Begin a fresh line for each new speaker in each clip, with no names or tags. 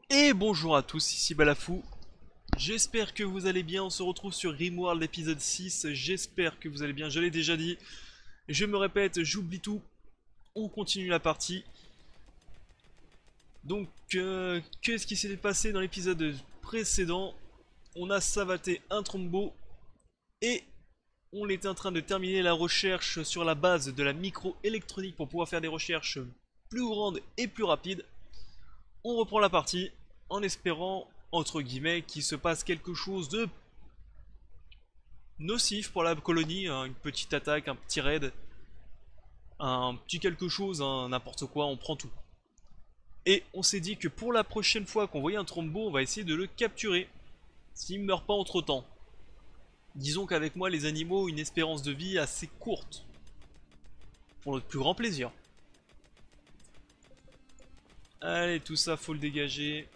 Et bonjour à tous, ici Balafou. J'espère que vous allez bien, on se retrouve sur Rimworld épisode 6. J'espère que vous allez bien, je l'ai déjà dit. Je me répète, j'oublie tout. On continue la partie. Donc, qu'est-ce qui s'est passé dans l'épisode précédent? On a savaté un trombo et on était en train de terminer la recherche sur la base de la microélectronique pour pouvoir faire des recherches plus grandes et plus rapides. On reprend la partie en espérant, entre guillemets, qu'il se passe quelque chose de nocif pour la colonie, hein, une petite attaque, un petit raid, un petit quelque chose, hein, n'importe quoi, on prend tout. Et on s'est dit que pour la prochaine fois qu'on voyait un trombo, on va essayer de le capturer, s'il ne meurt pas entre temps. Disons qu'avec moi, les animaux ont une espérance de vie assez courte, pour notre plus grand plaisir. Allez, tout ça, faut le dégager.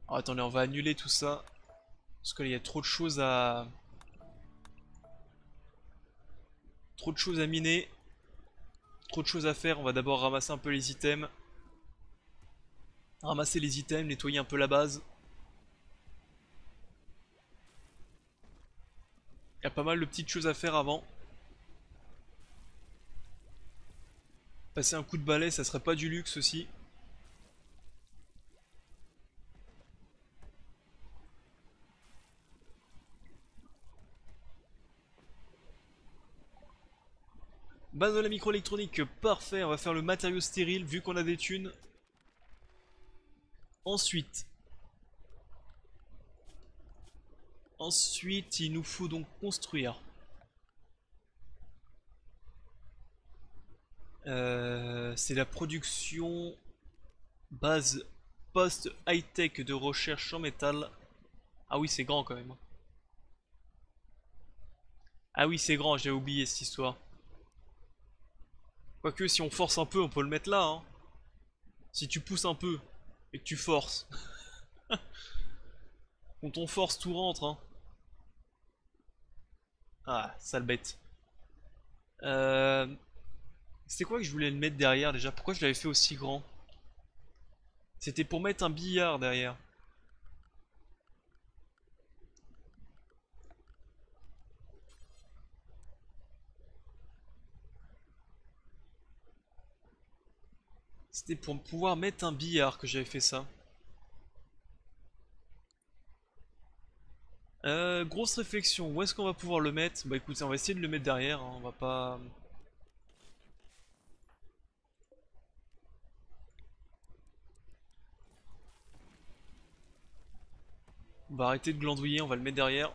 Alors, attendez, on va annuler tout ça, parce qu'il y a trop de choses à... Trop de choses à miner, trop de choses à faire. On va d'abord ramasser un peu les items. Ramasser les items, nettoyer un peu la base. Il y a pas mal de petites choses à faire avant. Passer un coup de balai, ça serait pas du luxe aussi. Base de la microélectronique, parfait. On va faire le matériau stérile vu qu'on a des thunes. Ensuite, il nous faut donc construire. C'est la production base post high-tech de recherche en métal. Ah oui, c'est grand quand même. Ah oui, c'est grand, j'ai oublié cette histoire. Quoique, si on force un peu, on peut le mettre là, hein. Si tu pousses un peu et que tu forces. Quand on force, tout rentre, hein. Ah, sale bête. Euh... C'était quoi que je voulais le mettre derrière déjà? Pourquoi je l'avais fait aussi grand? C'était pour mettre un billard derrière. C'était pour pouvoir mettre un billard que j'avais fait ça. Grosse réflexion, où est-ce qu'on va pouvoir le mettre? Bah écoutez, on va essayer de le mettre derrière, hein, on va pas... On va arrêter de glandouiller, on va le mettre derrière.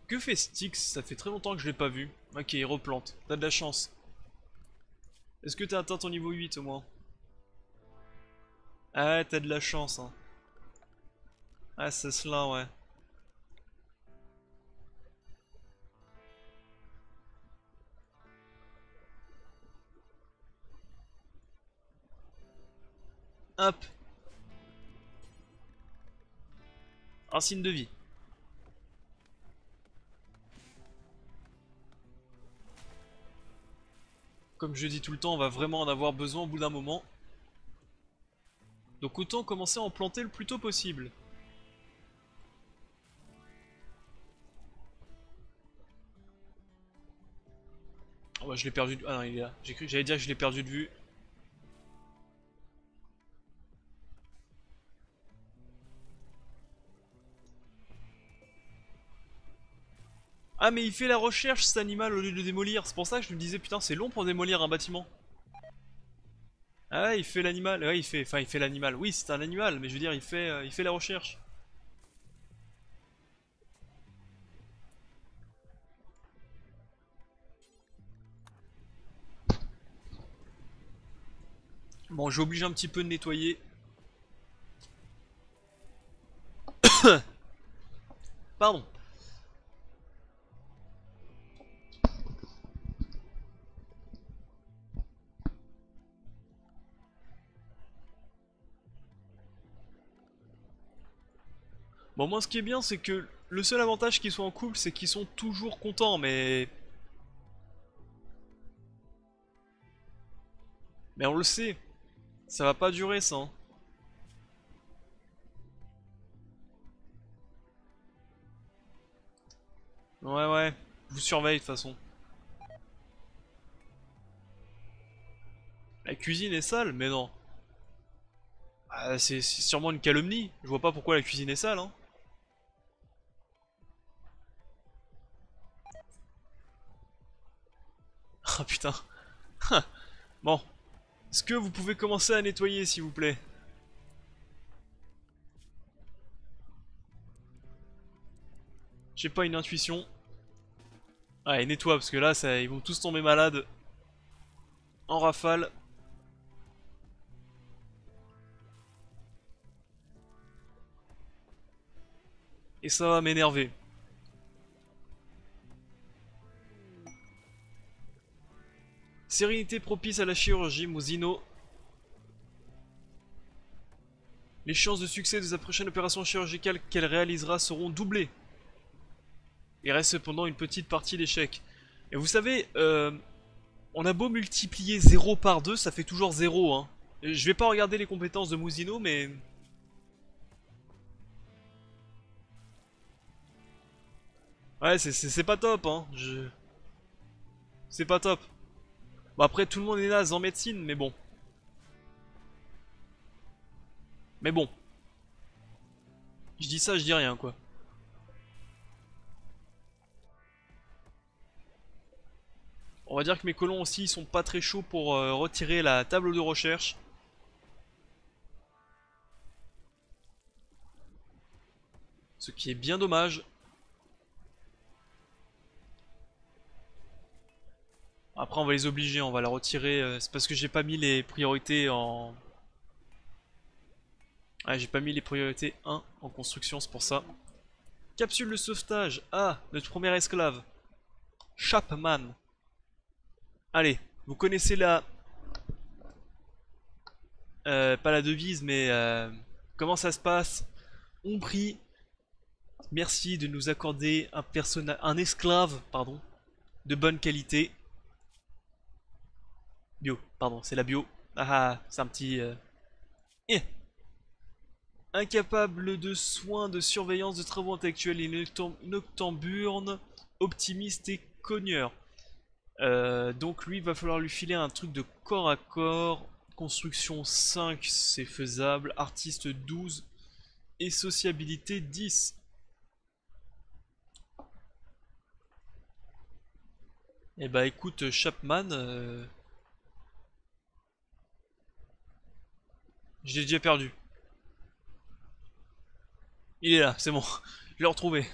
Que fait Styx? Ça fait très longtemps que je l'ai pas vu. Ok, il replante, t'as de la chance. Est-ce que t'as atteint ton niveau 8 au moins? Ah, t'as de la chance, hein. Ah, c'est cela, ouais. Hop, un signe de vie. Comme je dis tout le temps, on va vraiment en avoir besoin au bout d'un moment. Donc autant commencer à en planter le plus tôt possible. Oh bah je l'ai perdu de... Ah non, il est là. J'ai cru que j'allais dire que je l'ai perdu de vue. Ah mais il fait la recherche cet animal au lieu de le démolir. C'est pour ça que je me disais putain c'est long pour démolir un bâtiment. Ah ouais, il fait l'animal. Ouais, il fait... Enfin il fait l'animal. Oui c'est un animal mais je veux dire il fait la recherche. Bon j'oblige un petit peu de nettoyer. Pardon. Bon, moi, ce qui est bien, c'est que le seul avantage qu'ils soient en couple, c'est qu'ils sont toujours contents, mais... Mais on le sait, ça va pas durer, ça, hein. Ouais, ouais, je vous surveille, de toute façon. La cuisine est sale, mais non. Ah, c'est sûrement une calomnie. Je vois pas pourquoi la cuisine est sale, hein. Ah putain. Bon. Est-ce que vous pouvez commencer à nettoyer, s'il vous plaît? J'ai pas une intuition. Allez, nettoie, parce que là, ça, ils vont tous tomber malades en rafale. Et ça va m'énerver. Sérénité propice à la chirurgie, Mosino. Les chances de succès de sa prochaine opération chirurgicale qu'elle réalisera seront doublées. Il reste cependant une petite partie d'échec. Et vous savez, on a beau multiplier 0 par 2, ça fait toujours 0, hein. Je vais pas regarder les compétences de Mousinho, mais... Ouais, c'est pas top, hein. C'est pas top. Bon, après, tout le monde est naze en médecine, mais bon. Mais bon. Je dis ça, je dis rien, quoi. On va dire que mes colons aussi, ils sont pas très chauds pour retirer la table de recherche. Ce qui est bien dommage. Après, on va les obliger, on va la retirer. C'est parce que j'ai pas mis les priorités en... Ah, j'ai pas mis les priorités 1 en construction, c'est pour ça. Capsule de sauvetage. Ah, notre premier esclave. Chapman. Allez, vous connaissez la... pas la devise, mais... comment ça se passe? On prie. Merci de nous accorder un esclave, pardon, de bonne qualité. Bio, pardon, c'est la bio. Ah, c'est un petit... Eh. Incapable de soins, de surveillance, de travaux intellectuels et noctamburne, optimiste et cogneur. Donc lui, il va falloir lui filer un truc de corps à corps. Construction 5, c'est faisable. Artiste 12. Et sociabilité 10. Et bah écoute, Chapman, je l'ai déjà perdu. Il est là, c'est bon. Je l'ai retrouvé.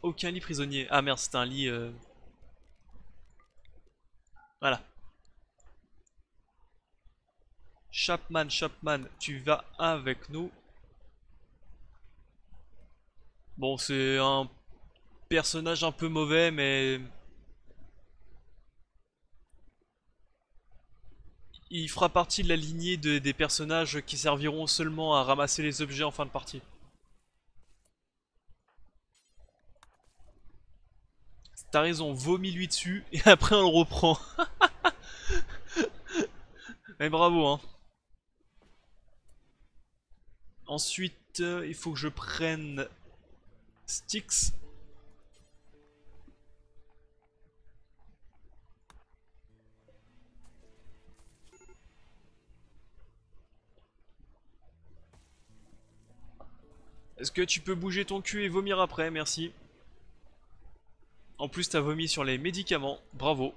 Aucun lit prisonnier. Ah merde, c'est un lit... Voilà. Chapman, Chapman, tu vas avec nous. Bon, c'est un personnage un peu mauvais, mais... il fera partie de la lignée des personnages qui serviront seulement à ramasser les objets en fin de partie. T'as raison, vomis-lui dessus, et après on le reprend. Mais bravo, hein. Ensuite, il faut que je prenne Styx. Est-ce que tu peux bouger ton cul et vomir après? Merci. En plus, t'as vomi sur les médicaments. Bravo.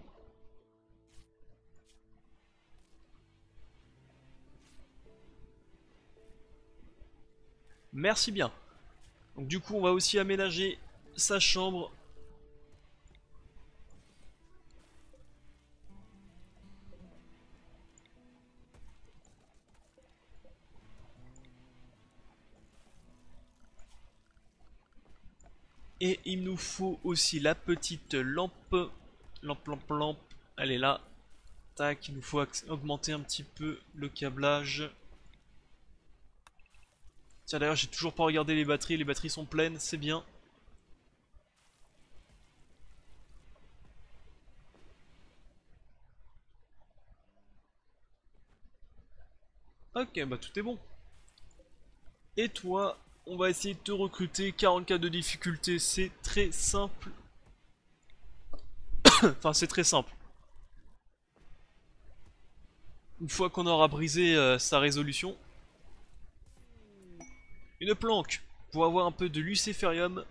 Merci bien. Donc du coup, on va aussi aménager sa chambre. Et il nous faut aussi la petite lampe. Lampe, lampe, lampe. Elle est là. Tac, il nous faut augmenter un petit peu le câblage. Tiens d'ailleurs j'ai toujours pas regardé les batteries sont pleines, c'est bien. Ok, bah tout est bon. Et toi, on va essayer de te recruter, 40K de difficulté, c'est très simple. Enfin c'est très simple. Une fois qu'on aura brisé sa résolution. Une planque, pour avoir un peu de luciferium.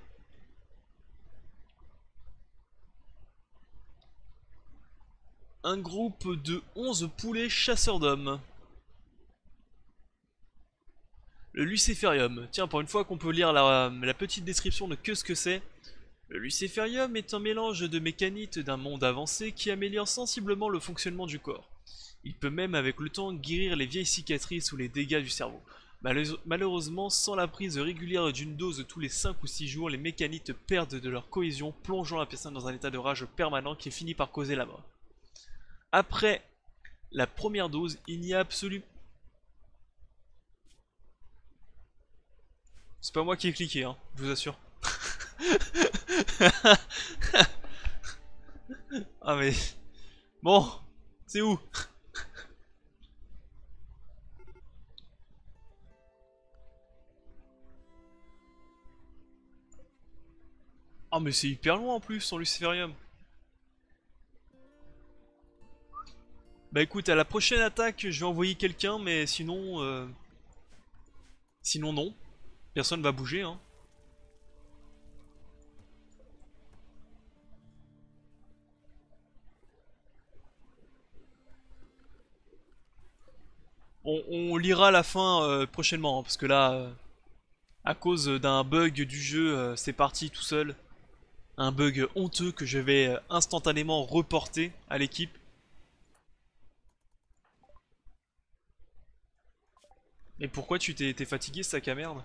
Un groupe de 11 poulets chasseurs d'hommes. Le luciferium. Tiens, pour une fois qu'on peut lire la petite description de que ce que c'est. Le luciferium est un mélange de mécanites d'un monde avancé qui améliore sensiblement le fonctionnement du corps. Il peut même avec le temps guérir les vieilles cicatrices ou les dégâts du cerveau. Malheureusement, sans la prise régulière d'une dose tous les 5 ou 6 jours, les mécanites perdent de leur cohésion, plongeant la personne dans un état de rage permanent qui finit par causer la mort. Après la première dose, il n'y a absolument... C'est pas moi qui ai cliqué, hein, je vous assure. Ah mais... Bon, c'est où? Ah mais c'est hyper loin en plus, son luciferium. Bah écoute, à la prochaine attaque, je vais envoyer quelqu'un, mais sinon... Sinon non. Personne va bouger, hein. On lira la fin prochainement, hein, parce que là, à cause d'un bug du jeu, c'est parti tout seul. Un bug honteux que je vais instantanément reporter à l'équipe. Mais pourquoi tu t'es fatigué, sac à merde?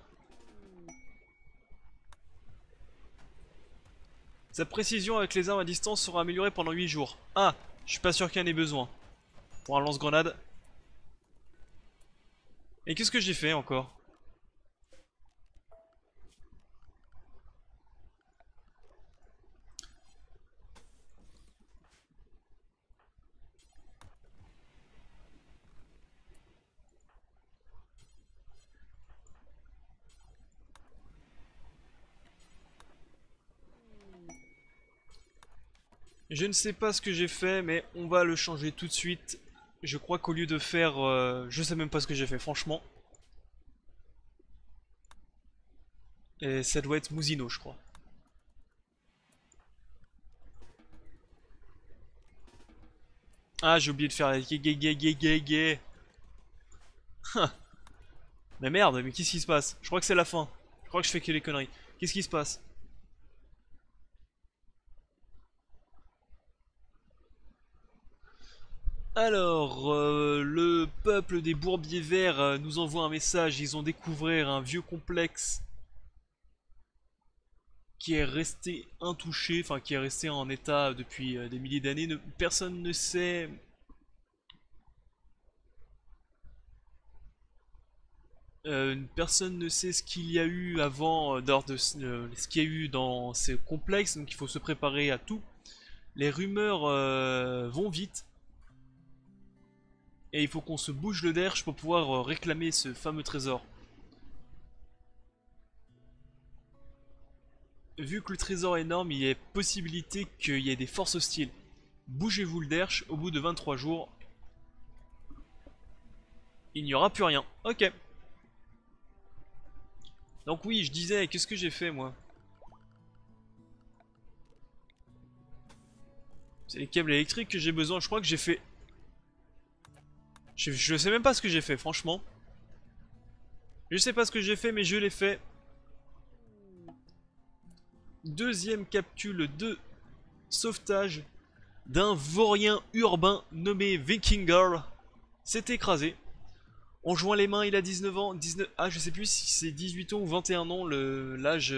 Sa précision avec les armes à distance sera améliorée pendant 8 jours. Ah, je suis pas sûr qu'il y en ait besoin. Pour un lance-grenade. Et qu'est-ce que j'ai fait encore? Je ne sais pas ce que j'ai fait, mais on va le changer tout de suite. Je crois qu'au lieu de faire... je sais même pas ce que j'ai fait, franchement. Et ça doit être Mousino, je crois. Ah, j'ai oublié de faire gay gay gay gay gay gay. Mais merde, mais qu'est-ce qui se passe? Je crois que c'est la fin. Je crois que je fais que les conneries. Qu'est-ce qui se passe? Alors, le peuple des Bourbiers Verts nous envoie un message. Ils ont découvert un vieux complexe qui est resté intouché, enfin qui est resté en état depuis des milliers d'années. Personne ne sait. Personne ne sait ce qu'il y a eu avant, ce qu'il y a eu dans ces complexes, donc il faut se préparer à tout. Les rumeurs vont vite, et il faut qu'on se bouge le derche pour pouvoir réclamer ce fameux trésor. Vu que le trésor est énorme, il y a possibilité qu'il y ait des forces hostiles. Bougez-vous le derche, au bout de 23 jours, il n'y aura plus rien. Ok. Donc oui, je disais, qu'est-ce que j'ai fait moi? C'est les câbles électriques que j'ai besoin, je crois que j'ai fait... Je sais même pas ce que j'ai fait, franchement. Je sais pas ce que j'ai fait, mais je l'ai fait. Deuxième capsule de sauvetage d'un vaurien urbain nommé Vikinger. S'est écrasé. On joint les mains, il a 19 ans. 19... Ah, je sais plus si c'est 18 ans ou 21 ans l'âge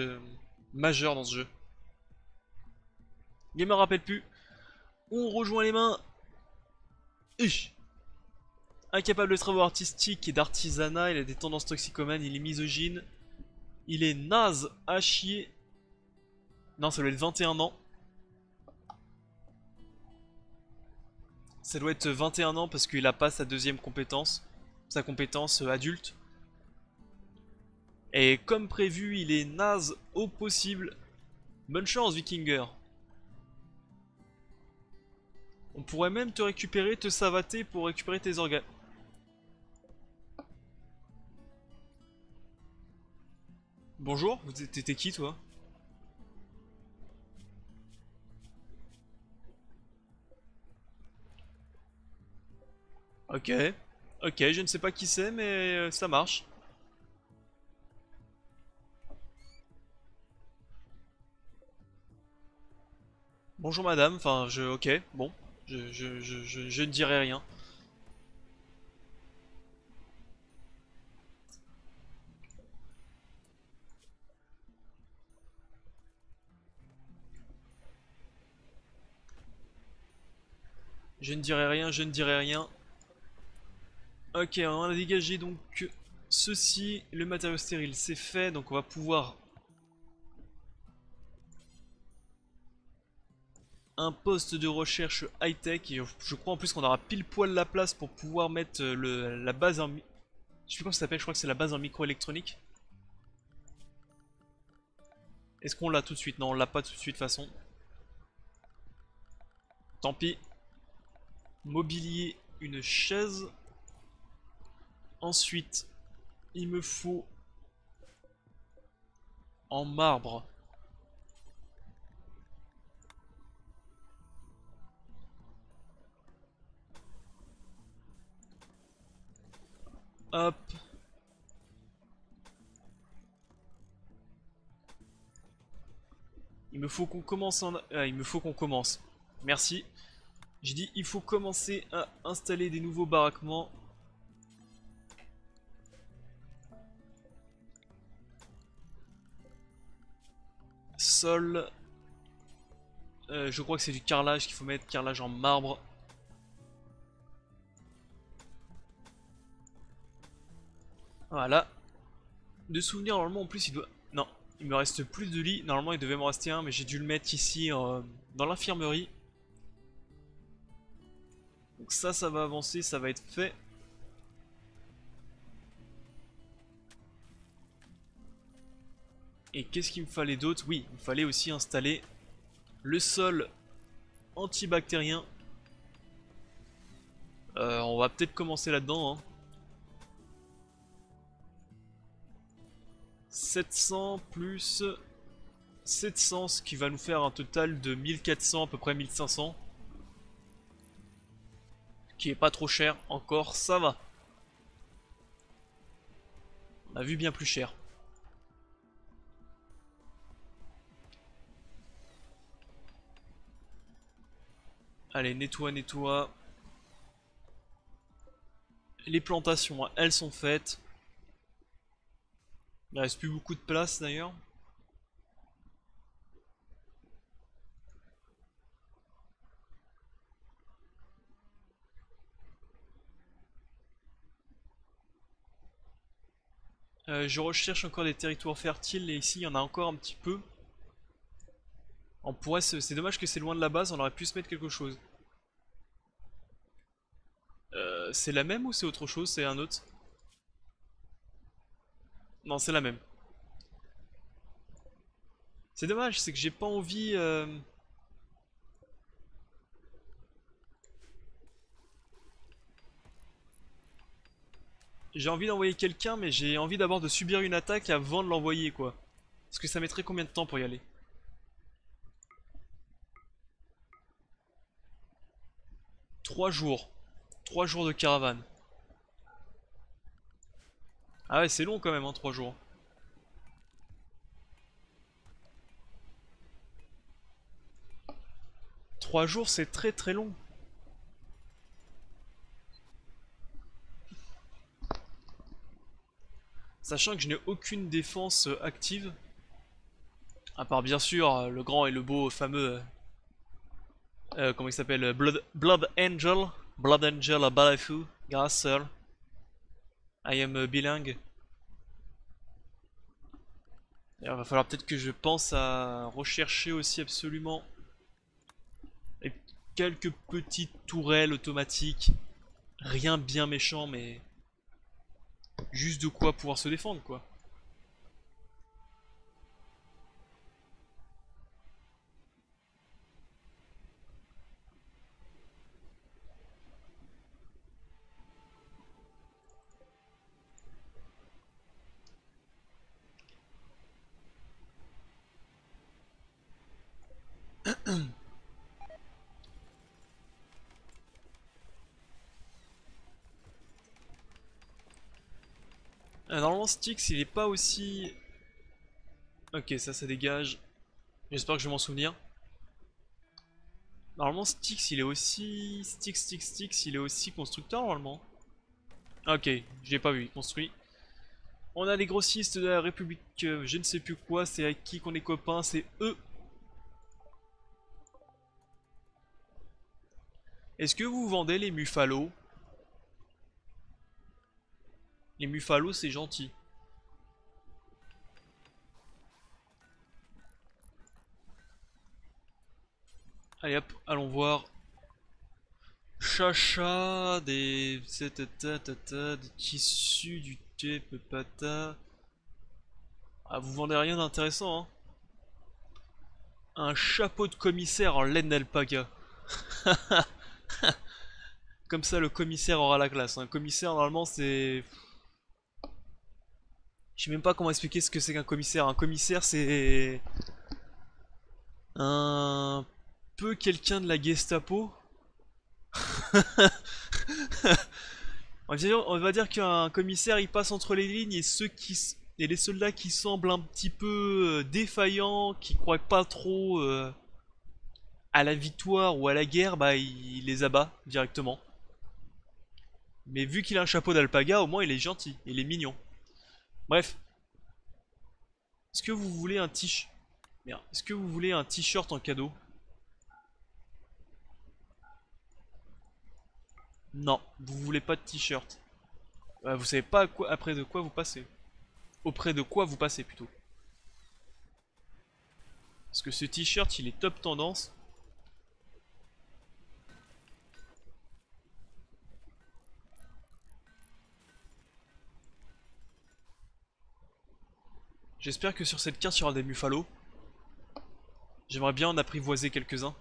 majeur dans ce jeu. Il me rappelle plus. On rejoint les mains. Ich. Incapable de travaux artistiques et d'artisanat, il a des tendances toxicomanes, il est misogyne. Il est naze à chier. Non, ça doit être 21 ans. Ça doit être 21 ans parce qu'il a pas sa deuxième compétence. Sa compétence adulte. Et comme prévu, il est naze au possible. Bonne chance, Vikinger. On pourrait même te récupérer, te savater pour récupérer tes organes. Bonjour, t'étais qui toi? Ok. Ok, je ne sais pas qui c'est, mais ça marche. Bonjour madame, enfin je... Ok, bon. Je ne dirai rien. Je ne dirai rien, je ne dirai rien. Ok, on a dégagé donc ceci, le matériau stérile c'est fait, donc on va pouvoir un poste de recherche high-tech, et je crois en plus qu'on aura pile poil la place pour pouvoir mettre la base en... Je sais plus comment ça s'appelle, je crois que c'est la base en microélectronique. Est-ce qu'on l'a tout de suite? Non, on l'a pas tout de suite de toute façon. Tant pis. Mobilier, une chaise. Ensuite, il me faut en marbre. Hop. Il me faut qu'on commence en... il me faut qu'on commence. Merci. J'ai dit il faut commencer à installer des nouveaux baraquements. Sol. Je crois que c'est du carrelage qu'il faut mettre, carrelage en marbre. Voilà. De souvenir, normalement en plus il doit... Non, il me reste plus de lit. Normalement il devait me rester un, mais j'ai dû le mettre ici dans l'infirmerie. Donc ça va avancer, ça va être fait. Et qu'est-ce qu'il me fallait d'autre? Oui, il fallait aussi installer le sol antibactérien. On va peut-être commencer là-dedans. Hein. 700 plus 700, ce qui va nous faire un total de 1400, à peu près 1500. Qui est pas trop cher encore, ça va. On a vu bien plus cher. Allez, nettoie, nettoie. Les plantations, hein, elles sont faites. Il ne reste plus beaucoup de place d'ailleurs. Je recherche encore des territoires fertiles et ici il y en a encore un petit peu. On pourrait c'est dommage que c'est loin de la base, on aurait pu se mettre quelque chose. C'est la même ou c'est autre chose? C'est un autre? Non, c'est la même. C'est dommage, c'est que j'ai pas envie... J'ai envie d'envoyer quelqu'un, mais j'ai envie d'abord de subir une attaque avant de l'envoyer, quoi. Parce que ça mettrait combien de temps pour y aller? 3 jours. 3 jours de caravane. Ah ouais, c'est long quand même, hein, 3 jours. 3 jours, c'est très très long. Sachant que je n'ai aucune défense active. À part bien sûr le grand et le beau fameux... comment il s'appelle? Blood Angel. Blood Angel à Balafu. Grass, sir. I am bilingue. Il va falloir peut-être que je pense à rechercher aussi absolument les quelques petites tourelles automatiques. Rien bien méchant, mais juste de quoi pouvoir se défendre, quoi. Normalement, Styx, il est pas aussi... Ok, ça dégage. J'espère que je vais m'en souvenir. Normalement, Styx, il est aussi... Styx, il est aussi constructeur, normalement. Ok, je l'ai pas vu, il construit. On a les grossistes de la République, je ne sais plus quoi, c'est avec qui qu'on est copains, c'est eux. Est-ce que vous vendez les muffalos? Les muffalos, c'est gentil. Allez hop, allons voir. Chacha, des tissus, du thé, pepata. Ah, vous vendez rien d'intéressant, hein. Un chapeau de commissaire en laine d'alpaga. Comme ça, le commissaire aura la classe. Un commissaire, normalement, c'est... Je sais même pas comment expliquer ce que c'est qu'un commissaire. Un commissaire, c'est... Un peu quelqu'un de la Gestapo. On va dire qu'un commissaire, il passe entre les lignes et et les soldats qui semblent un petit peu défaillants, qui croient pas trop à la victoire ou à la guerre, bah il les abat directement. Mais vu qu'il a un chapeau d'alpaga, au moins il est gentil, il est mignon. Bref. Est-ce que vous voulez un t-shirt? Merde. Est-ce que vous voulez un t-shirt en cadeau? Non, vous voulez pas de t-shirt. Vous savez pas après de quoi vous passez. Auprès de quoi vous passez plutôt. Parce que ce t-shirt il est top tendance. J'espère que sur cette carte il y aura des muffalos. J'aimerais bien en apprivoiser quelques-uns.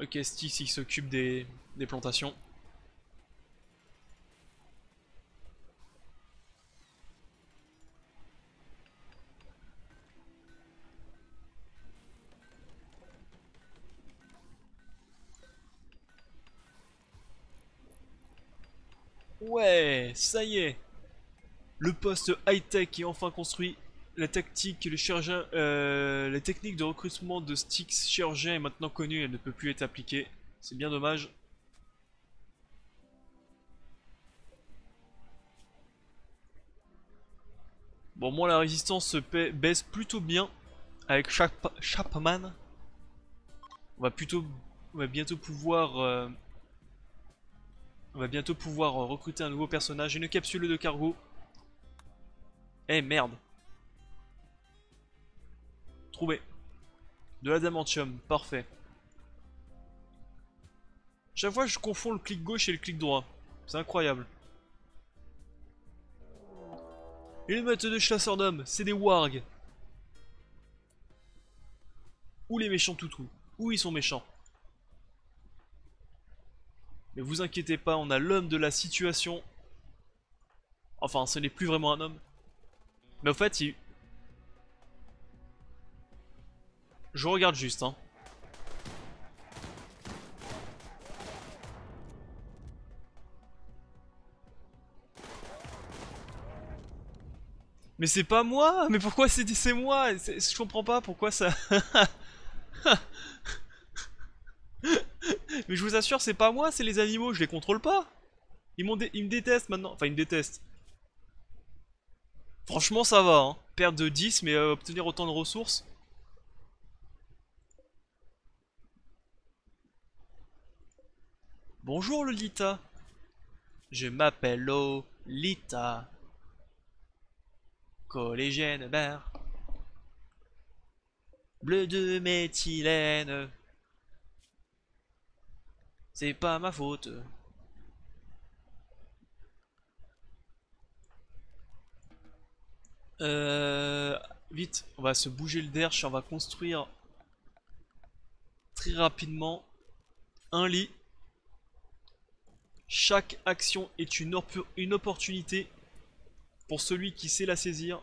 Ok, Styx il s'occupe des plantations. Ouais, ça y est. Le poste high-tech est enfin construit. La tactique, le chirurgien, la technique de recrutement de Styx chirurgien est maintenant connue et elle ne peut plus être appliquée. C'est bien dommage. Bon, moi la résistance baisse plutôt bien avec Chapman. On va bientôt pouvoir, recruter un nouveau personnage. Une capsule de cargo. Eh merde. Trouvé. De l'adamantium, parfait. Chaque fois je confonds le clic gauche et le clic droit. C'est incroyable. Une meute de chasseurs d'hommes, c'est des wargs. Ou les méchants toutous. Ou ils sont méchants. Mais vous inquiétez pas, on a l'homme de la situation. Enfin, ce n'est plus vraiment un homme. Mais au fait, je regarde juste, hein. Mais c'est pas moi. Mais pourquoi c'est moi? Je comprends pas pourquoi ça... Mais je vous assure, c'est pas moi, c'est les animaux, je les contrôle pas. Ils me détestent maintenant. Enfin, ils me détestent. Franchement, ça va, hein. Perdre de 10, mais obtenir autant de ressources. Bonjour Lolita. Je m'appelle Lolita. Collégienne mère. Bleu de méthylène. C'est pas ma faute. Euh, Vite, on va se bouger le derche, on va construire très rapidement un lit. Chaque action est une opportunité pour celui qui sait la saisir.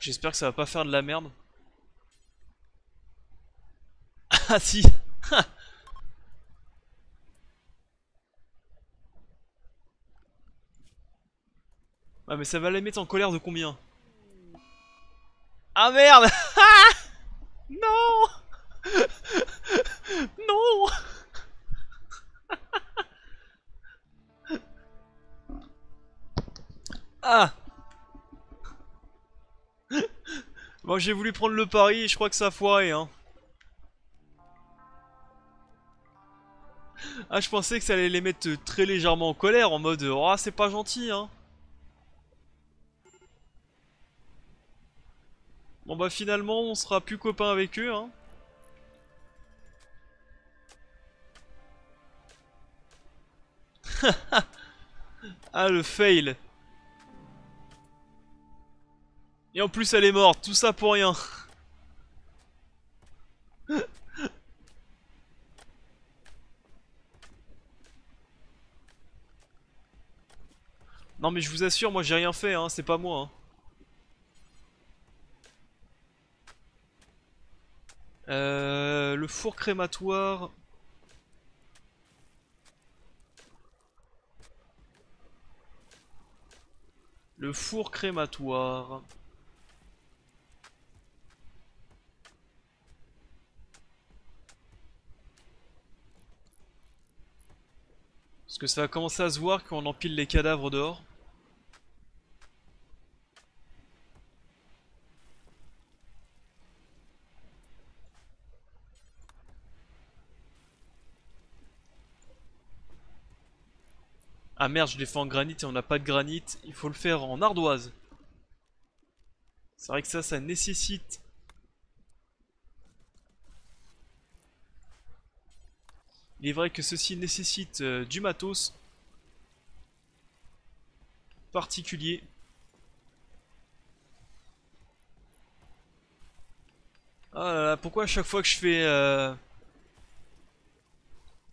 J'espère que ça va pas faire de la merde. Ah si. Ah mais ça va les mettre en colère de combien? Ah merde. Non. Non. Ah. Bon, j'ai voulu prendre le pari et je crois que ça a foiré, hein. Ah, je pensais que ça allait les mettre très légèrement en colère, en mode oh, c'est pas gentil, hein. Bon, bah finalement, on sera plus copains avec eux, hein. Ah, le fail. Et en plus, elle est morte, tout ça pour rien. Non, mais je vous assure, moi j'ai rien fait, hein, c'est pas moi, hein. Le four crématoire. Le four crématoire. Parce que ça va commencer à se voir quand on empile les cadavres dehors. Ah merde, je l'ai fait en granit et on n'a pas de granit. Il faut le faire en ardoise. C'est vrai que ça nécessite. Il est vrai que ceci nécessite du matos particulier. Ah là là, pourquoi à chaque fois que je fais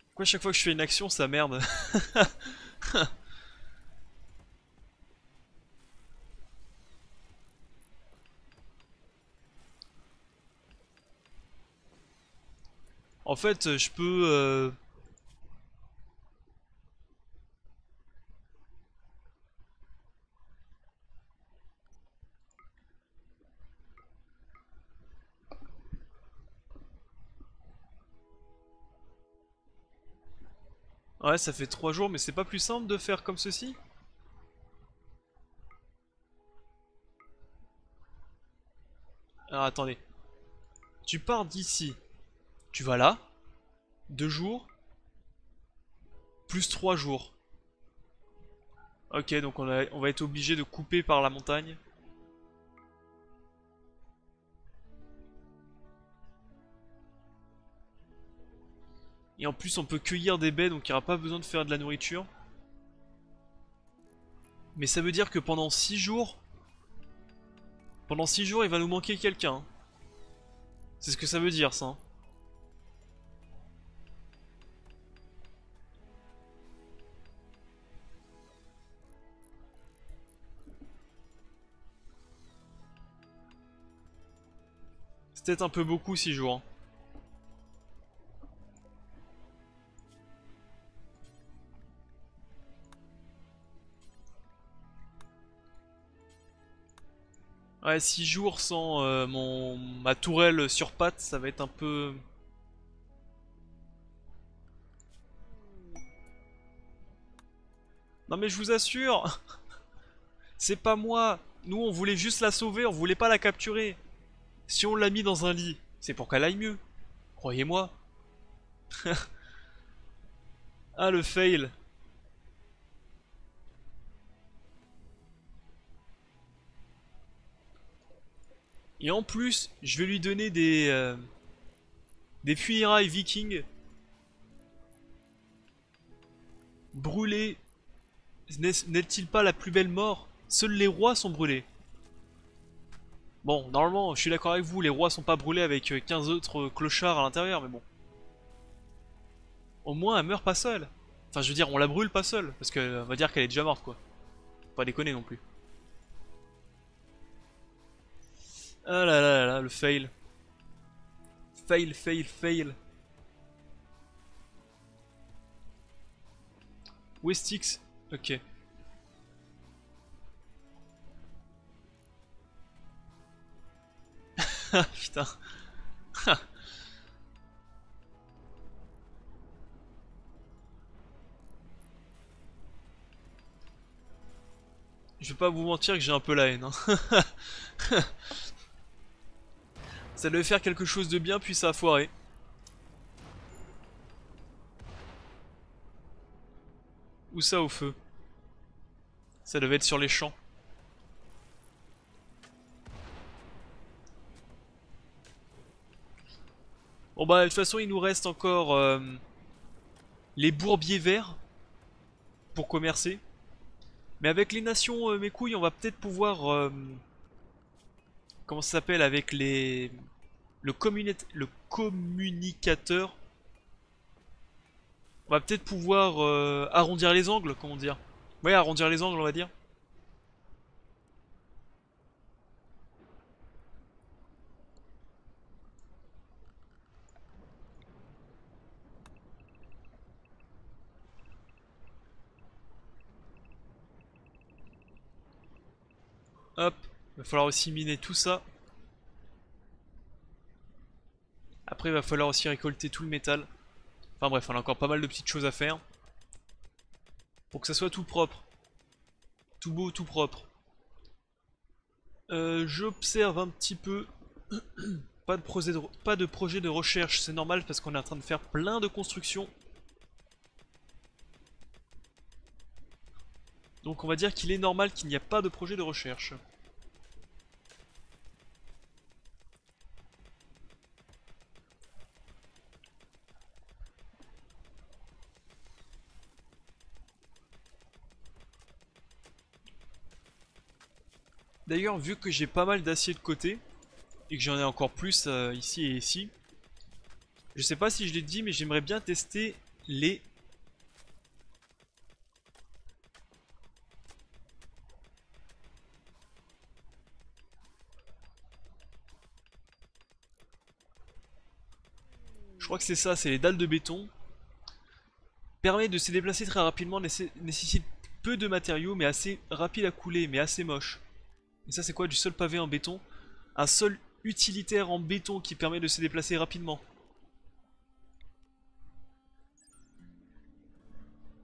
pourquoi à chaque fois que je fais une action ça merde? En fait, je peux ouais, ça fait 3 jours, mais c'est pas plus simple de faire comme ceci? Alors attendez. Tu pars d'ici. Tu vas là. 2 jours. Plus 3 jours. Ok, donc on va être obligé de couper par la montagne. Et en plus, on peut cueillir des baies, donc il n'y aura pas besoin de faire de la nourriture. Mais ça veut dire que pendant 6 jours, il va nous manquer quelqu'un. C'est ce que ça veut dire, ça, hein. C'est peut-être un peu beaucoup 6 jours, hein. Ouais, 6 jours sans ma tourelle sur pattes, ça va être un peu... Non mais je vous assure, c'est pas moi. Nous on voulait juste la sauver, on voulait pas la capturer. Si on l'a mis dans un lit, c'est pour qu'elle aille mieux. Croyez-moi. Ah le fail. Et en plus, je vais lui donner des funérailles vikings. Brûlés. N'est-il pas la plus belle mort? Seuls les rois sont brûlés. Bon, normalement, je suis d'accord avec vous, les rois sont pas brûlés avec 15 autres clochards à l'intérieur, mais bon. Au moins, elle meurt pas seule. Enfin, je veux dire, on la brûle pas seule, parce qu'on va dire qu'elle est déjà morte, quoi. Faut pas déconner non plus. Ah là là là là, le fail. Fail, fail, fail. Westix. Ok. Ah putain. Je vais pas vous mentir que j'ai un peu la haine. Hein. Ça devait faire quelque chose de bien, puis ça a foiré. Où ça au feu? Ça devait être sur les champs. Bon bah de toute façon il nous reste encore les bourbiers verts pour commercer. Mais avec les nations mes couilles on va peut-être pouvoir... comment ça s'appelle avec les... le communicateur. On va peut-être pouvoir arrondir les angles, comment dire. Ouais, arrondir les angles on va dire. Hop, il va falloir aussi miner tout ça. Après il va falloir aussi récolter tout le métal. Enfin bref, on a encore pas mal de petites choses à faire. Pour que ça soit tout propre. Tout beau, tout propre. J'observe un petit peu. Pas de projet de recherche, c'est normal parce qu'on est en train de faire plein de constructions. Donc on va dire qu'il est normal qu'il n'y a pas de projet de recherche. D'ailleurs, vu que j'ai pas mal d'acier de côté, et que j'en ai encore plus ici et ici, je sais pas si je l'ai dit, mais j'aimerais bien tester les... Je crois que c'est ça, c'est les dalles de béton. Permet de se déplacer très rapidement, nécessite peu de matériaux, mais assez rapide à couler, mais assez moche. Et ça c'est quoi, du sol pavé en béton? Un sol utilitaire en béton qui permet de se déplacer rapidement.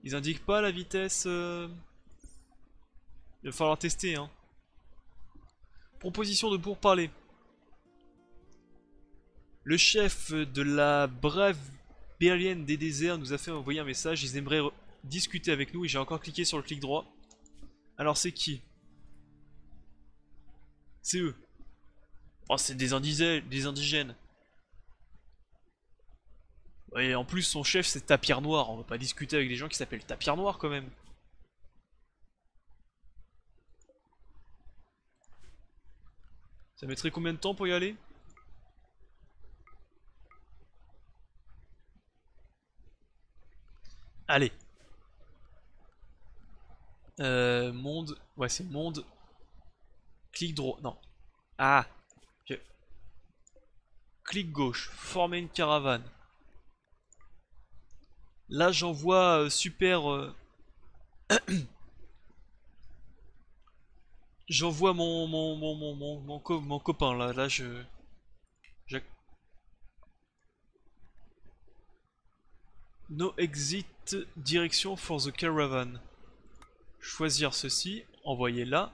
Ils indiquent pas la vitesse... Il va falloir tester, hein. Proposition de pourparler. Le chef de la brave berlienne des déserts nous a fait envoyer un message. Ils aimeraient discuter avec nous et j'ai encore cliqué sur le clic droit. Alors c'est qui? C'est eux. Oh, c'est des indigènes. Et en plus son chef c'est Tapir Noir. On va pas discuter avec des gens qui s'appellent Tapir Noir quand même. Ça mettrait combien de temps pour y aller? Allez. Monde. Ouais, c'est monde. Clic droit. Non. Ah. Ok. Clic gauche. Former une caravane. Là, j'en vois super. J'envoie mon copain là. Là, j'ac- No exit, direction for the caravan. Choisir ceci, envoyer là.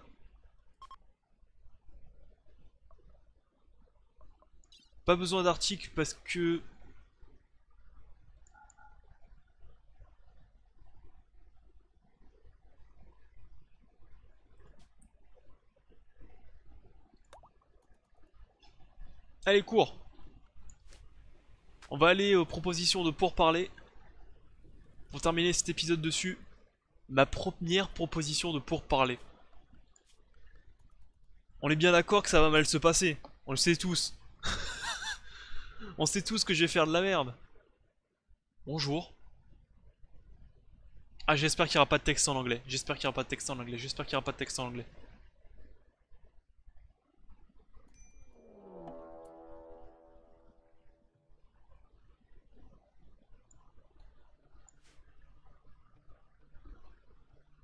Pas besoin d'article parce que... Allez, cours. On va aller aux propositions de pourparlers. Pour terminer cet épisode dessus, ma première proposition de pourparlers. On est bien d'accord que ça va mal se passer. On le sait tous. On sait tous que je vais faire de la merde. Bonjour. Ah, j'espère qu'il n'y aura pas de texte en anglais. J'espère qu'il n'y aura pas de texte en anglais. J'espère qu'il n'y aura pas de texte en anglais.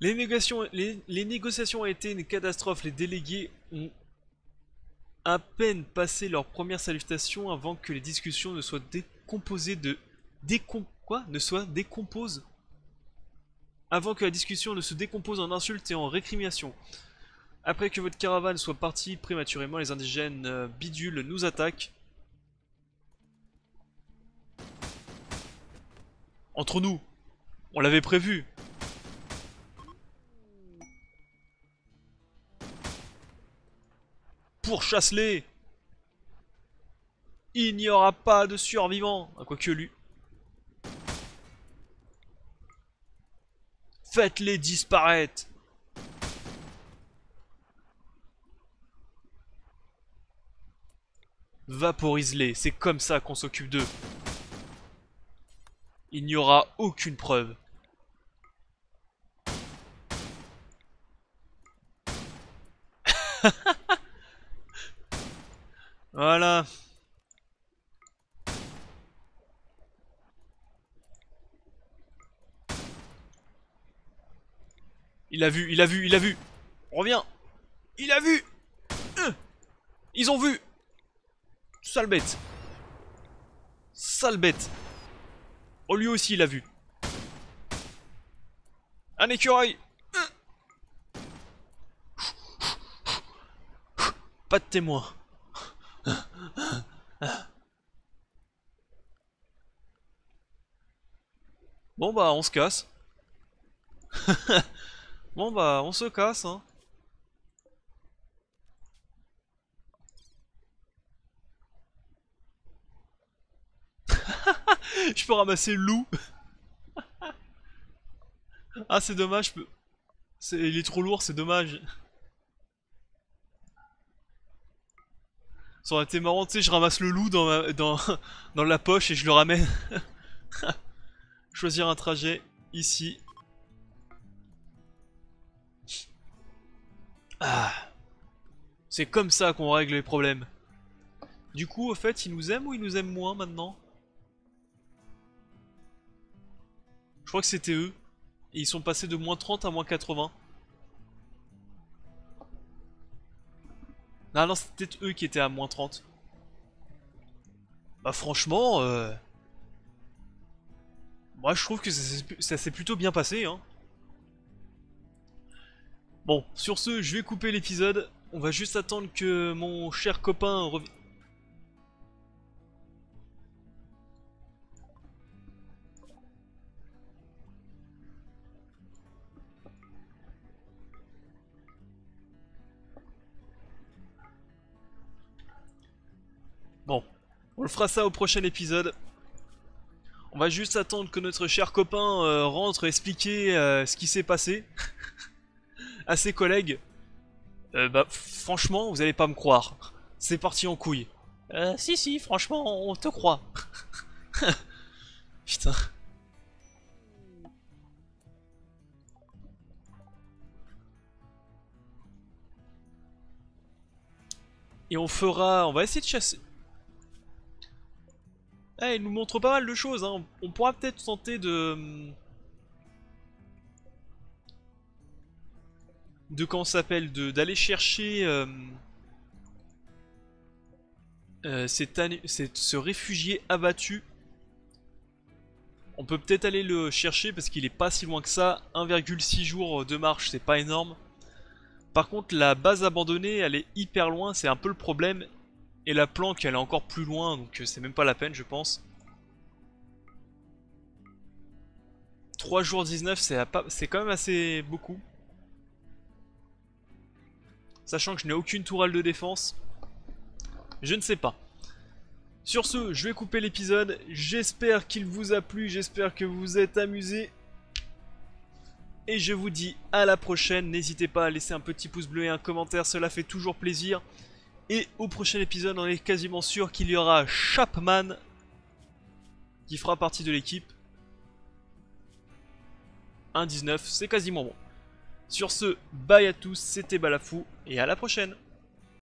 Les négociations ont été une catastrophe. Les délégués ont à peine passé leur première salutation avant que les discussions ne soient décomposées de... Quoi? Ne soient décomposées? Avant que la discussion ne se décompose en insultes et en récriminations. Après que votre caravane soit partie prématurément, les indigènes bidules nous attaquent. Entre nous, on l'avait prévu. Pourchasse-les! Il n'y aura pas de survivants. Quoique lui. Faites-les disparaître. Vaporise-les, c'est comme ça qu'on s'occupe d'eux. Il n'y aura aucune preuve. Voilà. Il a vu, il a vu, il a vu. Reviens. Il a vu. Ils ont vu. Sale bête. Sale bête. Oh, lui aussi, il a vu. Un écureuil. Pas de témoin. Bon bah, on se casse. Bon bah, on se casse, hein. Je peux ramasser le loup. Ah, c'est dommage, il est trop lourd, c'est dommage. Ça aurait été marrant, tu sais, je ramasse le loup dans la poche et je le ramène. Choisir un trajet, ici. Ah, c'est comme ça qu'on règle les problèmes. Du coup, au fait, ils nous aiment ou ils nous aiment moins maintenant? Je crois que c'était eux. Et ils sont passés de moins 30 à moins 80. Ah non, c'était peut-être eux qui étaient à moins 30. Bah franchement, moi je trouve que ça s'est plutôt bien passé, hein. Bon, sur ce, je vais couper l'épisode. On va juste attendre que mon cher copain revienne. Bon, on le fera ça au prochain épisode. On va juste attendre que notre cher copain rentre expliquer ce qui s'est passé à ses collègues. Bah, franchement, vous allez pas me croire. C'est parti en couille. Si, si, franchement, on te croit. Putain. Et on va essayer de chasser. Eh, il nous montre pas mal de choses, hein. On pourra peut-être tenter de... de comment ça s'appelle, d'aller chercher ce réfugié abattu. On peut peut-être aller le chercher parce qu'il est pas si loin que ça. 1,6 jours de marche, c'est pas énorme. Par contre, la base abandonnée, elle est hyper loin, c'est un peu le problème. Et la planque, elle est encore plus loin, donc c'est même pas la peine, je pense. 3 jours 19, c'est quand même assez beaucoup. Sachant que je n'ai aucune tourelle de défense. Je ne sais pas. Sur ce, je vais couper l'épisode. J'espère qu'il vous a plu, j'espère que vous vous êtes amusés. Et je vous dis à la prochaine. N'hésitez pas à laisser un petit pouce bleu et un commentaire, cela fait toujours plaisir. Et au prochain épisode, on est quasiment sûr qu'il y aura Chapman qui fera partie de l'équipe. 1,19, c'est quasiment bon. Sur ce, bye à tous, c'était Balafou et à la prochaine.